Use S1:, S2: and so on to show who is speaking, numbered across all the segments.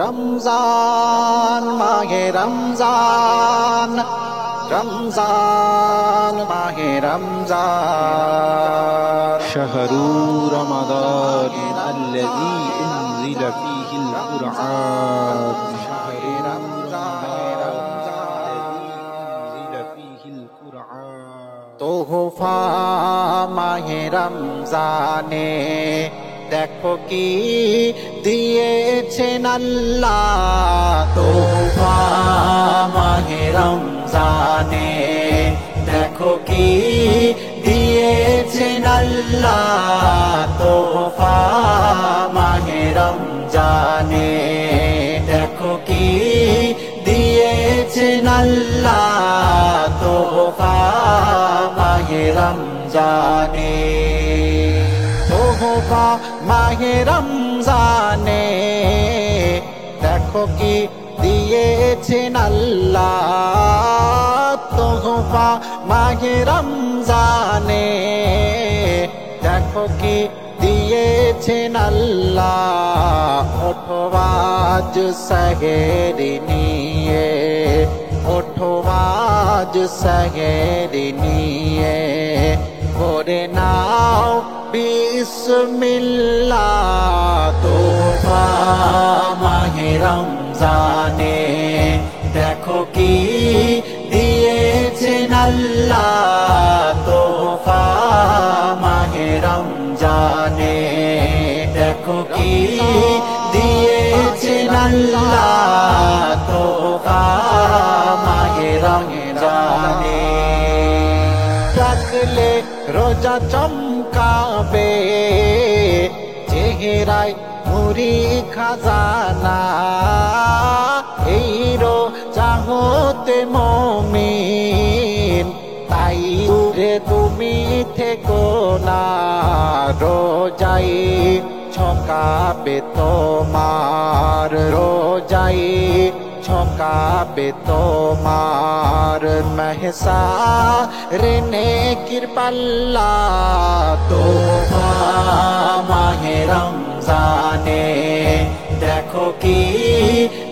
S1: রমজান মাহে রমজান রমজান মাহে রমজান
S2: শাহরু রমাদান আল্লাযী উনজিলা ফীহিল কুরআন শাহরু
S1: তোহফা মাহে রমজানে দেখো কি দিয়েছেন আল্লাহ। তোহফা মাহে রমজানে দেখো কি দিয়েছেন আল্লাহ। তোহফা মাহে রমজানে দেখো কি দিয়েছেন আল্লাহ। তোহফা মাহে রমজানে তোহফা মাহে রমজানে দেখো কি দিয়েছেন আল্লাহ। তোহফা মাহে রমজানে দেখো কি দিয়েছেন আল্লাহ। ওঠো আজ সেহরি নিয়ে ওঠো আজ সেহরি নিয়ে করে নাও বিসমিল্লাহ। তোহফা মাহে রমজানে দেখো কি দিয়েছেন আল্লাহ। তোহফা মাহে রমজানে দেখো কি দিয়েছেন আল্লাহ। তোহফা মাহে রমজানে রাখলে রোজা চমকাবে চেহারায় মুরি খাজানা। এই রোজা হতে মুমিন তাই দূরে তুমি থেকো না। রোজাই ছকাবে তোমার রোজাই ছকাবে তোমার মেহসা রেনে কিরপাল্লা। তোহফা মাহে রমজানে দেখো কি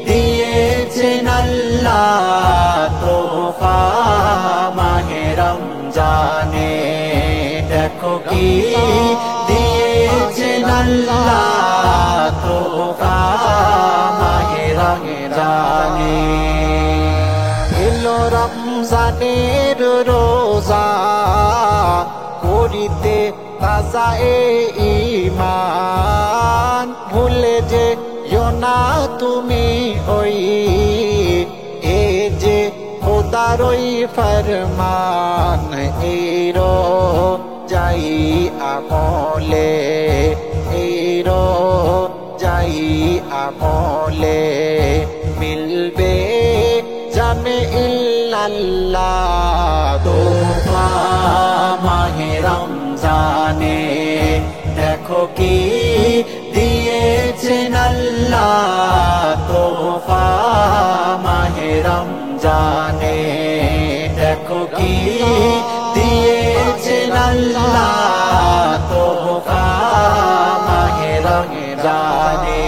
S1: দিয়েছেন আল্লাহ। তোহফা মাহে রমজানে দেখো কি দিয়েছেন আল্লাহ। তোহফা মাহে রমজানে এলো রমজানের রোজা করিতে তাজা ঈমান। ভুলে যে না তুমি ওই এ যে খোদার ওই ফরমান। এই রোজাই আমলে এই রোজাই আমলে মিলবে জামে ইল্লাল্লাহ। তোহফা মাহে রমজানে দেখো কি দিয়েছেন আল্লাহ। তোহফা মাহে রমজানে দেখো কি দিয়েছেন আল্লাহ। তোহফা মাহে রমজানে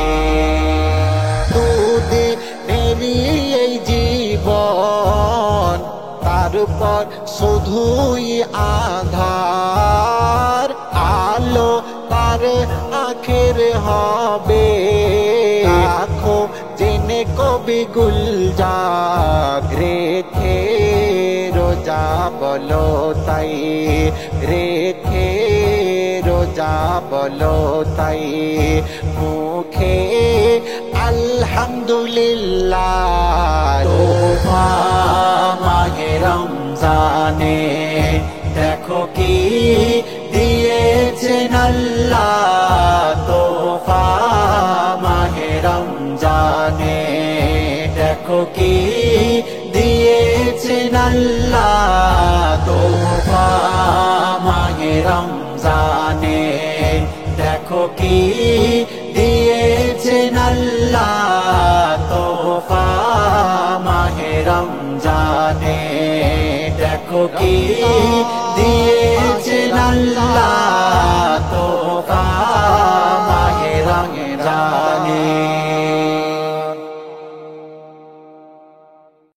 S1: দুদিনেরই এই জীবন তারপর শুধুই আধার। আলো তার আখের হবে রাখো জেনে কবি গুলজার রেখে রোজা বলো তাই রেখে রোজা বলো তাই মুখে আলহামদুলিল্লাহ। তোহফা মাহে রমজানে দেখো কি দিয়েছেন আল্লাহ। তোহফা মাহে রমজানে দেখো কি দিয়েছেন আল্লাহ। তোহফা মাহে রমজানে দেখো কি দিয়েছেন আল্লাহ। তোহফা মাহে রমজানে দেখো কি দিয়েছেন আল্লাহ।